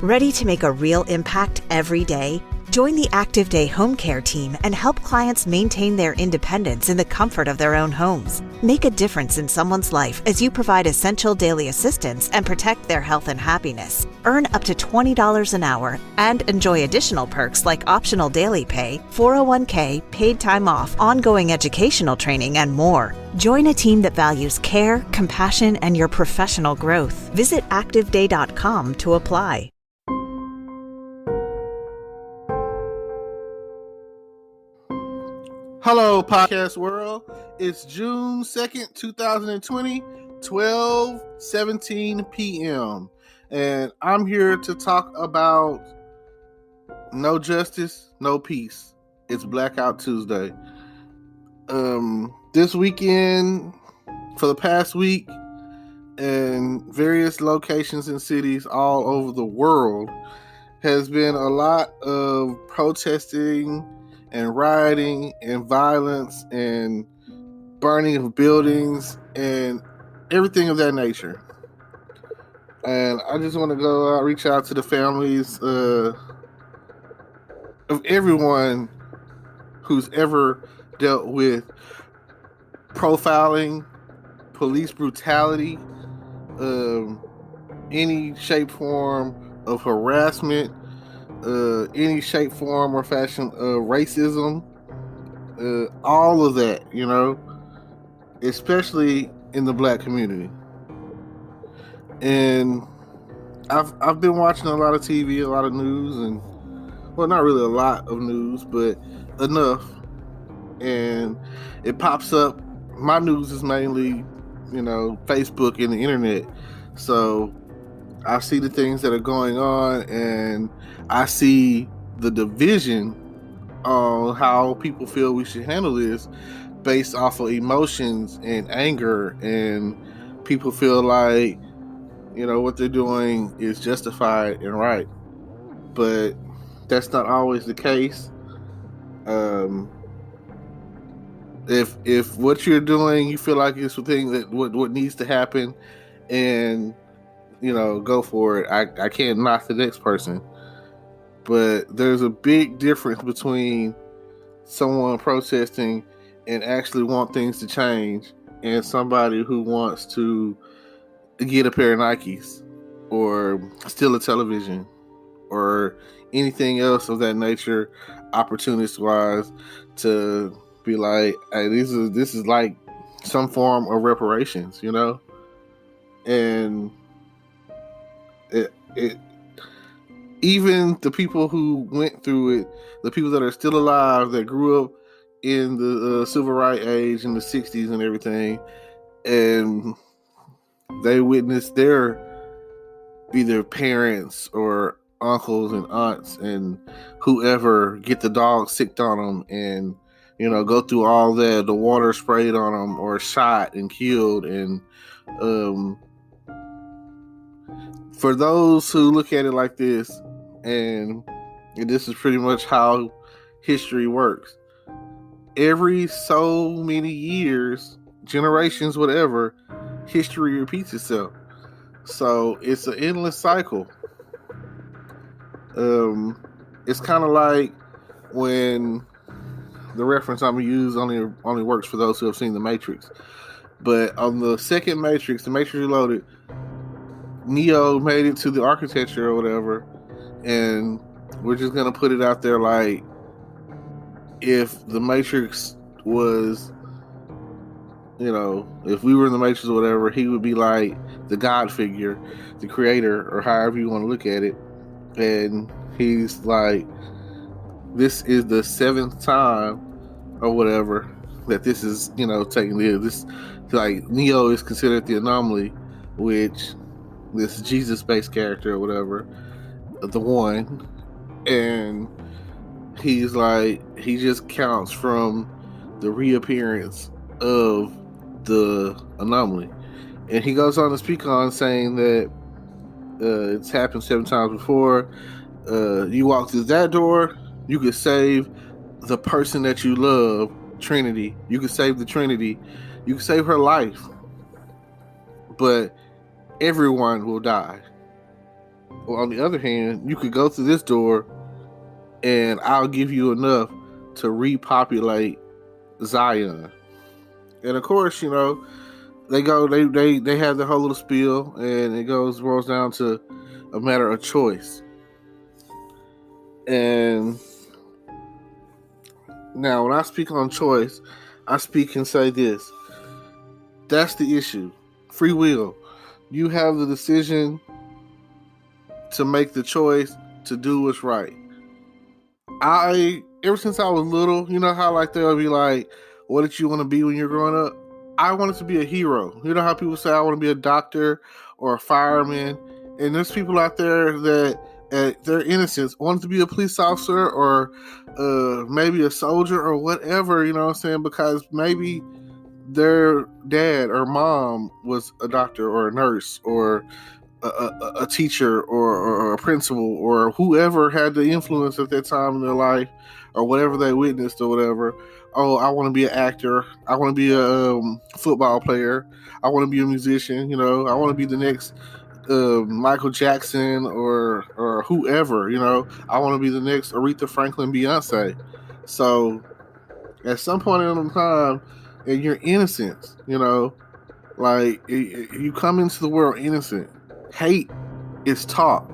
Ready to make a real impact every day? Join the Active Day Home Care team and help clients maintain their independence in the comfort of their own homes. Make a difference in someone's life as you provide essential daily assistance and protect their health and happiness. Earn up to $20 an hour and enjoy additional perks like optional daily pay, 401k, paid time off, ongoing educational training, and more. Join a team that values care, compassion, and your professional growth. Visit activeday.com to apply. Hello, podcast world. It's June 2nd, 2020, 12:17 p.m. And I'm here to talk about no justice, no peace. It's Blackout Tuesday. This weekend, for the past week, in various locations and cities all over the world, has been a lot of protesting and rioting and violence and burning of buildings and everything of that nature. And I just want to go reach out to the families of everyone who's ever dealt with profiling, police brutality, any shape, form of harassment, any shape, form, or fashion of racism, all of that, especially in the Black community. And I've been watching a lot of TV, a lot of news, and well, not really a lot of news, but enough. And it pops up. My news is mainly, Facebook and the internet. So I see the things that are going on, and I see the division on how people feel we should handle this based off of emotions and anger, and people feel like, what they're doing is justified and right. But that's not always the case. If what you're doing, you feel like it's the thing that what needs to happen, and go for it. I can't knock the next person. But there's a big difference between someone protesting and actually want things to change, and somebody who wants to get a pair of Nikes or steal a television or anything else of that nature, opportunist wise, to be like, hey, this is like some form of reparations, and it even the people who went through it, the people that are still alive, that grew up in the civil rights age in the 60s and everything, and they witnessed their either parents or uncles and aunts and whoever get the dog sicked on them, and go through all that, the water sprayed on them or shot and killed. And for those who look at it like this, and this is pretty much how history works, every so many years, generations, whatever, history repeats itself. So it's an endless cycle. It's kind of like when the reference I'm going to use only works for those who have seen The Matrix. But on the second Matrix, The Matrix Reloaded, Neo made it to the architecture or whatever, and we're just going to put it out there like, if the Matrix was, if we were in the Matrix or whatever, he would be like the God figure, the creator, or however you want to look at it. And he's like, this is the 7th time or whatever that this is, taking this, like, Neo is considered the anomaly, which this Jesus-based character or whatever, the one, and he's like, he just counts from the reappearance of the anomaly. And he goes on to speak on saying that it's happened 7 times before. You walk through that door, you could save the person that you love, Trinity. You could save the Trinity. You could save her life. But everyone will die. Or on the other hand, you could go through this door and I'll give you enough to repopulate Zion. And of course, you know, they have the whole little spiel, and it boils down to a matter of choice. And now, when I speak on choice, I speak and say this: that's the issue. Free will. You have the decision to make the choice to do what's right. Ever since I was little, you know how like they'll be like, what did you want to be when you're growing up? I wanted to be a hero. You know how people say I want to be a doctor or a fireman? And there's people out there that at their innocence wanted to be a police officer or maybe a soldier or whatever, you know what I'm saying? Because maybe their dad or mom was a doctor or a nurse or a teacher or a principal or whoever had the influence at that time in their life or whatever they witnessed or whatever. Oh, I want to be an actor. I want to be a football player. I want to be a musician. You know, I want to be the next Michael Jackson or whoever. You know, I want to be the next Aretha Franklin, Beyonce. So at some point in time, in your innocence, you know, like you come into the world innocent. Hate is taught.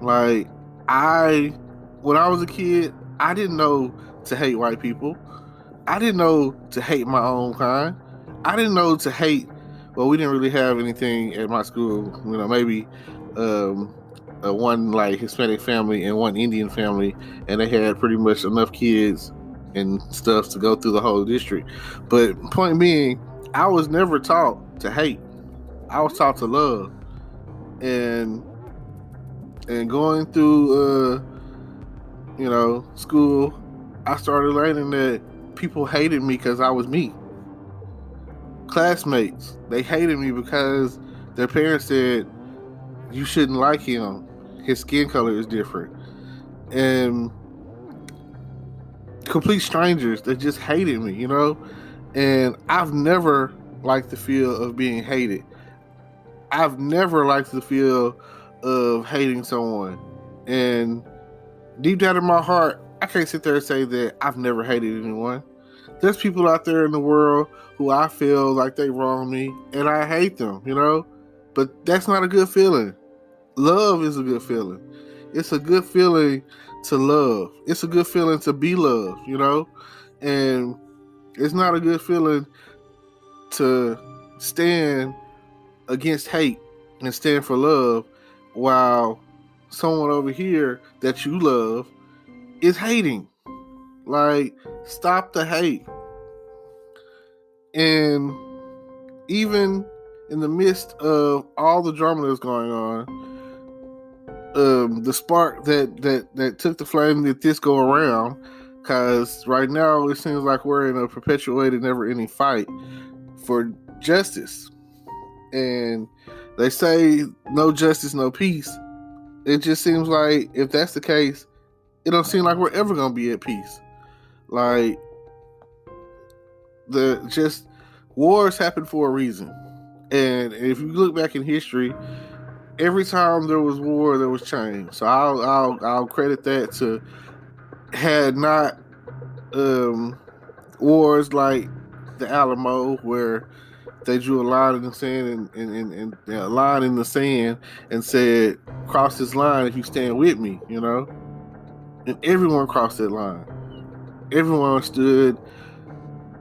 Like when I was a kid, I didn't know to hate white people. I didn't know to hate my own kind. I didn't know to hate. Well, we didn't really have anything at my school. You know, maybe one like Hispanic family and one Indian family, and they had pretty much enough kids and stuff to go through the whole district. But point being, I was never taught to hate. I was taught to love. And going through you know, school, I started learning that people hated me because I was me. Classmates, they hated me because their parents said, you shouldn't like him. His skin color is different. And complete strangers that just hated me, you know? And I've never liked the feel of being hated. I've never liked the feel of hating someone. And deep down in my heart, I can't sit there and say that I've never hated anyone. There's people out there in the world who I feel like they wrong me, and I hate them, you know? But that's not a good feeling. Love is a good feeling. It's a good feeling to love. It's a good feeling to be loved, you know? And it's not a good feeling to stand against hate and stand for love while someone over here that you love is hating. Like, stop the hate. And even in the midst of all the drama that's going on, the spark that took the flame that this go around, because right now it seems like we're in a perpetuated, never-ending fight for justice. And they say no justice, no peace. It just seems like if that's the case, it don't seem like we're ever gonna be at peace. Like, wars happen for a reason. And if you look back in history, every time there was war, there was change. So I'll credit that to had not wars like the Alamo, where they drew a line in the sand and a line in the sand and said, cross this line if you stand with me, you know? And everyone crossed that line. Everyone stood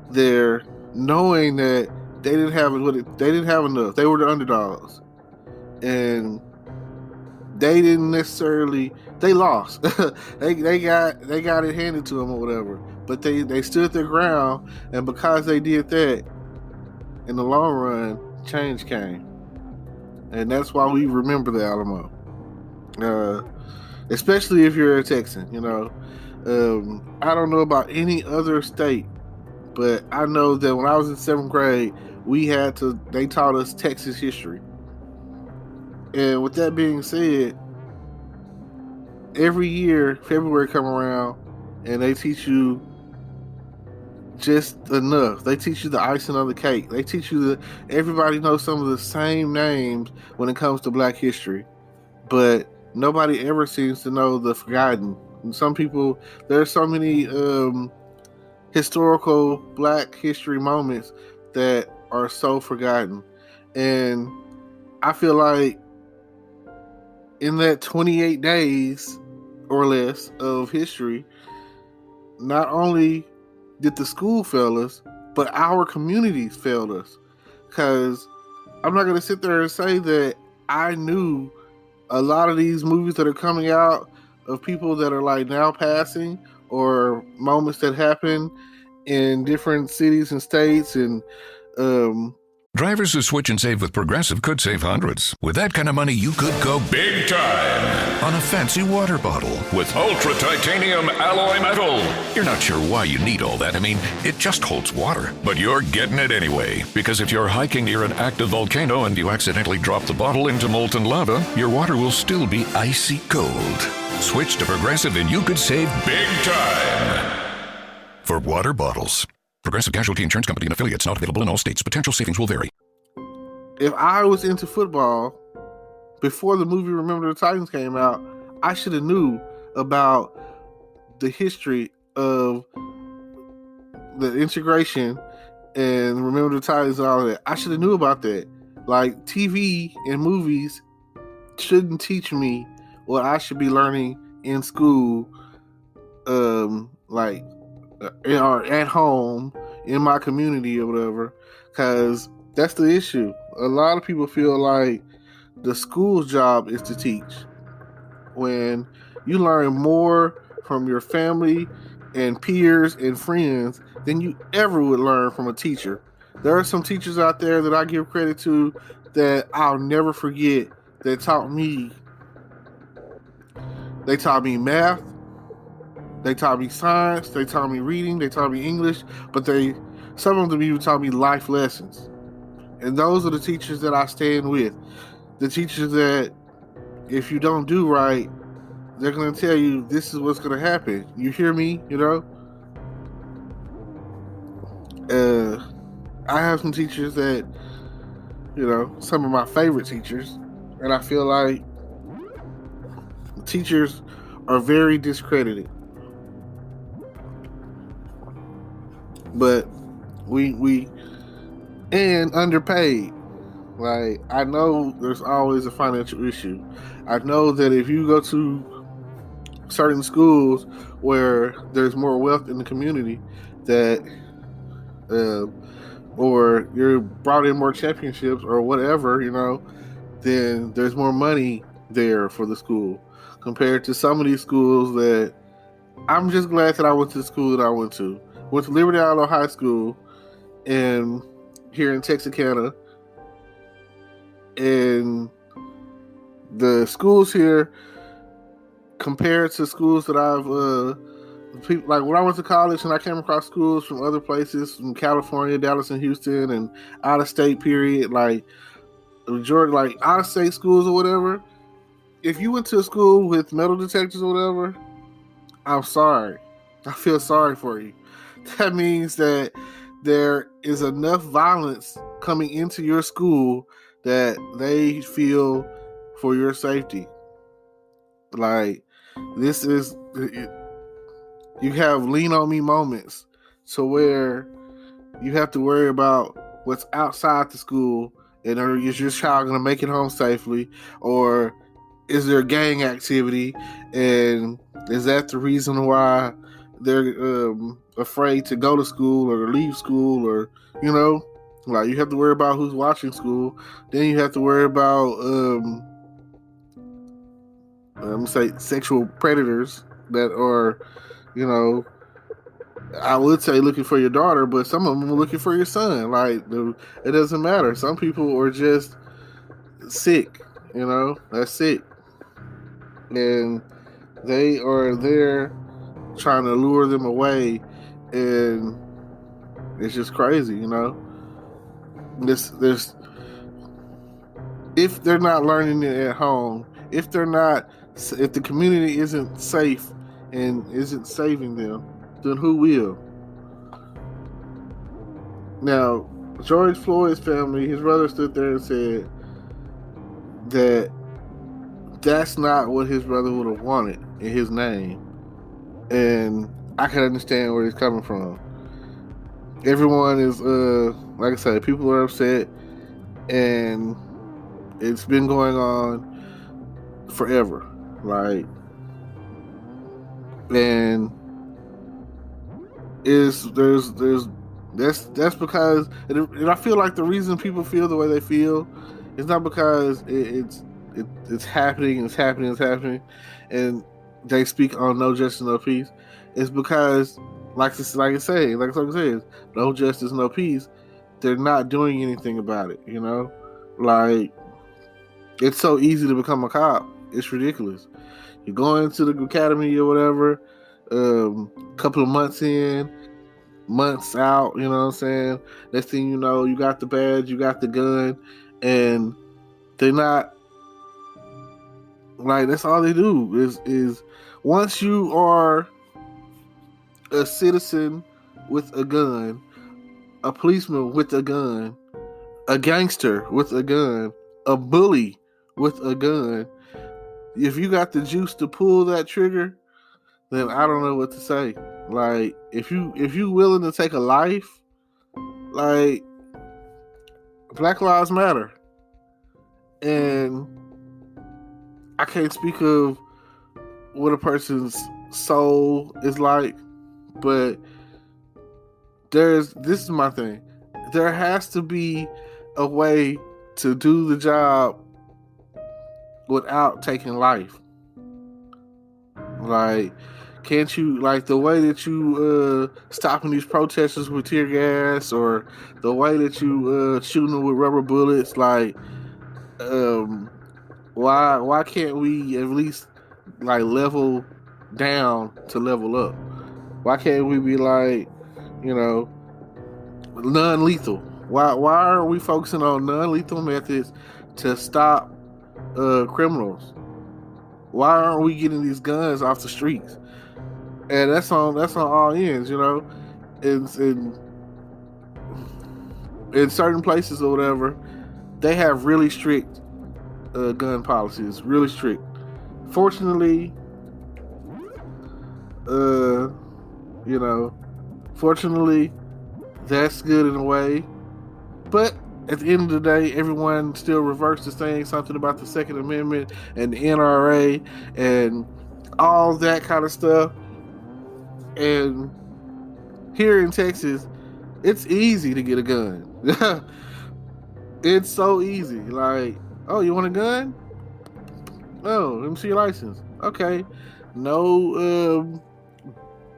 there knowing that they didn't have enough. They were the underdogs. And they didn't necessarily, they lost. they got it handed to them or whatever. But they stood their ground, and because they did that, in the long run, change came. And that's why we remember the Alamo. Especially if you're a Texan, you know. I don't know about any other state, but I know that when I was in 7th grade, they taught us Texas history. And with that being said, every year, February come around, and they teach you just enough. They teach you the icing on the cake. They teach you everybody knows some of the same names when it comes to Black history. but nobody ever seems to know the forgotten. And some people, there's so many historical Black history moments that are so forgotten, and I feel like in that 28 days or less of history, not only did the school fail us, but our communities failed us. Because I'm not going to sit there and say that I knew a lot of these movies that are coming out of people that are like now passing, or moments that happen in different cities and states, and Drivers who switch and save with Progressive could save hundreds. With that kind of money, you could go big time on a fancy water bottle with ultra titanium alloy metal. You're not sure why you need all that. I mean, it just holds water. But you're getting it anyway. Because if you're hiking near an active volcano and you accidentally drop the bottle into molten lava, your water will still be icy cold. Switch to Progressive and you could save big time. For water bottles. Progressive Casualty Insurance Company and affiliates, not available in all states. Potential savings will vary. If I was into football before the movie Remember the Titans came out, I should have knew about the history of the integration and Remember the Titans and all of that. I should have knew about that. Like, TV and movies shouldn't teach me what I should be learning in school, like, or at home in my community or whatever, because that's the issue. A lot of people feel like the school's job is to teach, when you learn more from your family and peers and friends than you ever would learn from a teacher. There are some teachers out there that I give credit to that I'll never forget, that taught me. They taught me math, they taught me science, they taught me reading, they taught me English, but some of them even taught me life lessons. And those are the teachers that I stand with. The teachers that, if you don't do right, they're going to tell you this is what's going to happen. You hear me? You know? I have some teachers that, some of my favorite teachers, and I feel like teachers are very discredited. But we and underpaid. Like, I know there's always a financial issue. I know that if you go to certain schools where there's more wealth in the community, that or you're brought in more championships or whatever, then there's more money there for the school compared to some of these schools that I'm just glad that I went to the school that I went to. Went to Liberty Island High School and here in Texarkana, and the schools here compared to schools that I've like when I went to college and I came across schools from other places, from California, Dallas, and Houston, and out of state, period, like majority, like out of state schools or whatever. If you went to a school with metal detectors or whatever, I'm sorry. I feel sorry for you. That means that there is enough violence coming into your school that they feel for your safety. Like, this is, you have lean on me moments to where you have to worry about what's outside the school, and is your child going to make it home safely, or is there gang activity, and is that the reason why they're afraid to go to school or leave school, or like, you have to worry about who's watching school. Then you have to worry about sexual predators that are, I would say looking for your daughter, but some of them are looking for your son. Like, it doesn't matter. Some people are just sick, that's sick, and they are there trying to lure them away, and it's just crazy, This if they're not learning it at home, if the community isn't safe and isn't saving them, then who will? Now, George Floyd's family, his brother stood there and said that that's not what his brother would have wanted in his name. And I can understand where he's coming from. Everyone is, like I said, people are upset, and it's been going on forever. Like, and that's because, and I feel like the reason people feel the way they feel is not because it's happening, and they speak on no justice, no peace. It's because, like I say, no justice, no peace. They're not doing anything about it. You know, like, it's so easy to become a cop. It's ridiculous. You go into the academy or whatever, couple of months in, months out, you know what I'm saying? Next thing you know, you got the badge, you got the gun, and they're not, like, that's all they do is once you are a citizen with a gun, a policeman with a gun, a gangster with a gun, a bully with a gun, if you got the juice to pull that trigger, then I don't know what to say. Like, if you willing to take a life, like, Black Lives Matter. And I can't speak of what a person's soul is like, but this is my thing. There has to be a way to do the job without taking life. Like, can't you, like, the way that you stopping these protesters with tear gas, or the way that you shooting them with rubber bullets, like, why can't we at least, like, level down to level up? Why can't we be like, you know, non-lethal? Why are we focusing on non-lethal methods to stop criminals? Why aren't we getting these guns off the streets? And that's on all ends, you know. In certain places or whatever, they have really strict gun policies, really strict. Fortunately, that's good in a way. But at the end of the day, everyone still reverts to saying something about the Second Amendment and the NRA and all that kind of stuff. And here in Texas, it's easy to get a gun. It's so easy. Like, oh, you want a gun? Oh, let me see your license. Okay. No,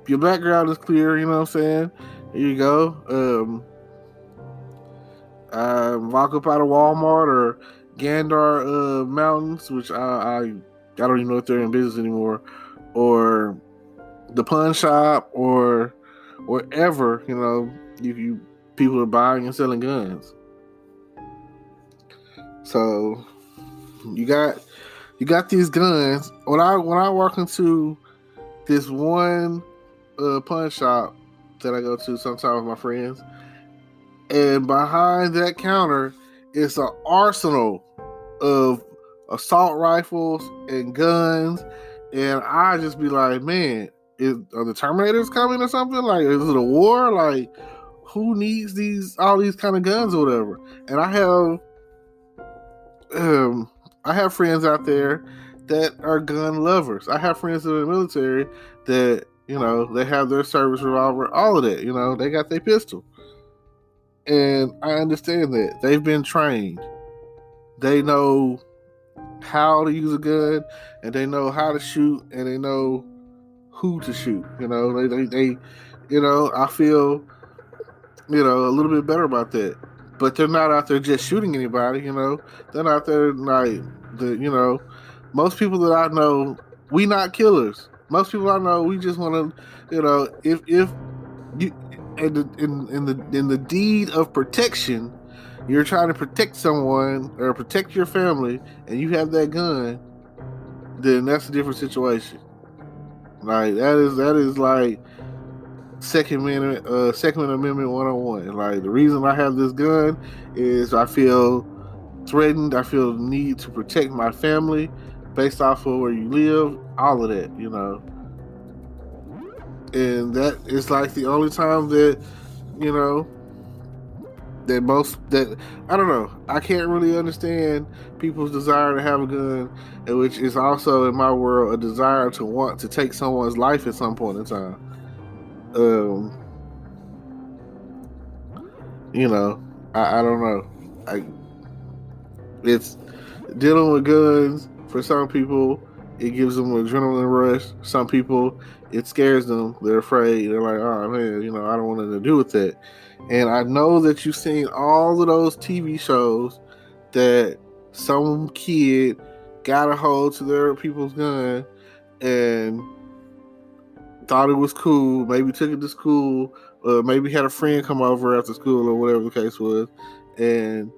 your background is clear, you know what I'm saying? Here you go. Walk up out of Walmart or Gandar Mountains, which I don't even know if they're in business anymore, or the pawn shop, or wherever, you know, you people are buying and selling guns. So you got these guns. When I walk into this one pawn shop that I go to sometimes with my friends, and behind that counter is an arsenal of assault rifles and guns, and I just be like, man, are the Terminators coming or something? Like, is it a war? Like, who needs all these kind of guns or whatever? And I have friends out there that are gun lovers. I have friends in the military that, you know, they have their service revolver, all of that, you know, they got their pistol. And I understand that. They've been trained. They know how to use a gun, and they know how to shoot, and they know who to shoot. You know, they you know, I feel, you know, a little bit better about that. But they're not out there just shooting anybody, you know. They're not there like, you know, most people that I know, we not killers. Most people I know, we just want to, you know, if you in the deed of protection, you're trying to protect someone or protect your family, and you have that gun, then that's a different situation. Like, that is like Second Amendment 101. Like, the reason I have this gun is I feel threatened. I feel the need to protect my family, based off of where you live, all of that, And that is like the only time that, you know, that I don't know. I can't really understand people's desire to have a gun, which is also in my world a desire to want to take someone's life at some point in time. I don't know. It's dealing with guns for some people. It gives them an adrenaline rush. Some people, it scares them. They're afraid. They're like, oh man, I don't want nothing to do with that. And I know that you've seen all of those TV shows that some kid got a hold to their people's gun and thought it was cool, maybe took it to school, maybe had a friend come over after school or whatever the case was, and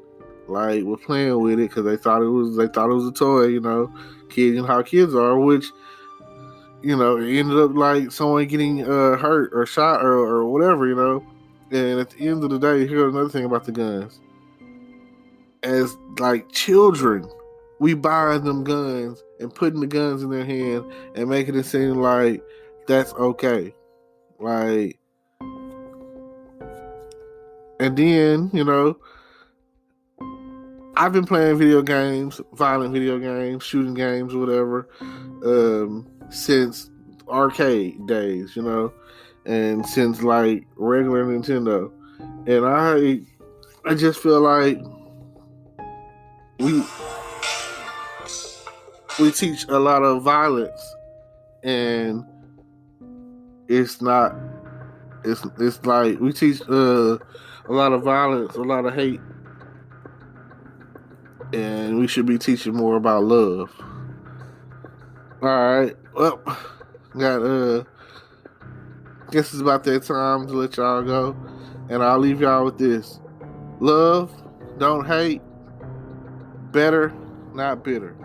like was playing with it because they thought it was a toy, kids and how kids are, which it ended up like someone getting hurt or shot or whatever, And at the end of the day, here's another thing about the guns. As like children, we buying them guns and putting the guns in their hand and making it seem like that's okay. Like, and then, I've been playing video games, violent video games, shooting games, whatever, since arcade days, and since like regular Nintendo. And I just feel like we teach a lot of violence, and it's like we teach a lot of violence, a lot of hate, and we should be teaching more about love. All right, well, guess it's about that time to let y'all go, and I'll leave y'all with this: love, don't hate, better, not bitter.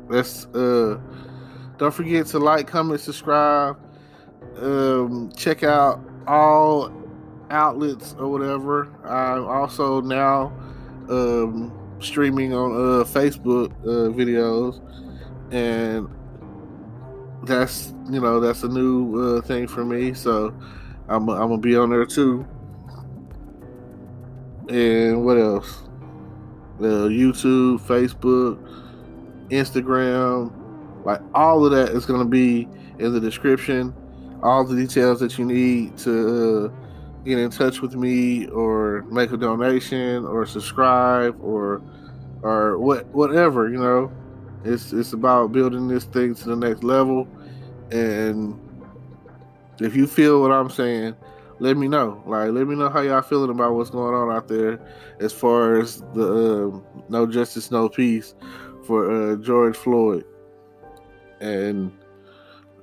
Let's don't forget to like, comment, subscribe. Check out all outlets or whatever. I'm also now streaming on Facebook videos, and that's a new thing for me. So I'm gonna be on there too. And what else? YouTube, Facebook, Instagram, like all of that is going to be in the description. All the details that you need to get in touch with me or make a donation or subscribe or whatever, it's about building this thing to the next level. And if you feel what I'm saying, let me know. Like, let me know how y'all feeling about what's going on out there as far as the no justice, no peace for George Floyd. And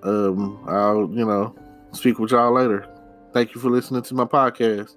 I'll, speak with y'all later. Thank you for listening to my podcast.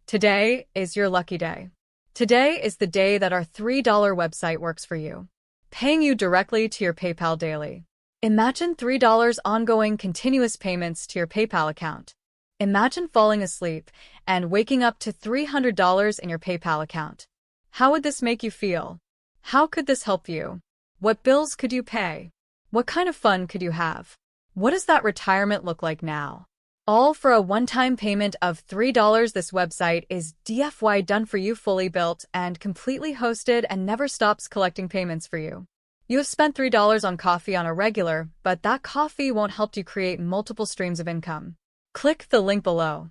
Today is your lucky day. Today is the day that our $3 website works for you, paying you directly to your PayPal daily. Imagine $3 ongoing continuous payments to your PayPal account. Imagine falling asleep and waking up to $300 in your PayPal account. How would this make you feel? How could this help you? What bills could you pay? What kind of fun could you have? What does that retirement look like now? All for a one-time payment of $3. This website is DFY done for you, fully built and completely hosted, and never stops collecting payments for you. You have spent $3 on coffee on a regular, but that coffee won't help you create multiple streams of income. Click the link below.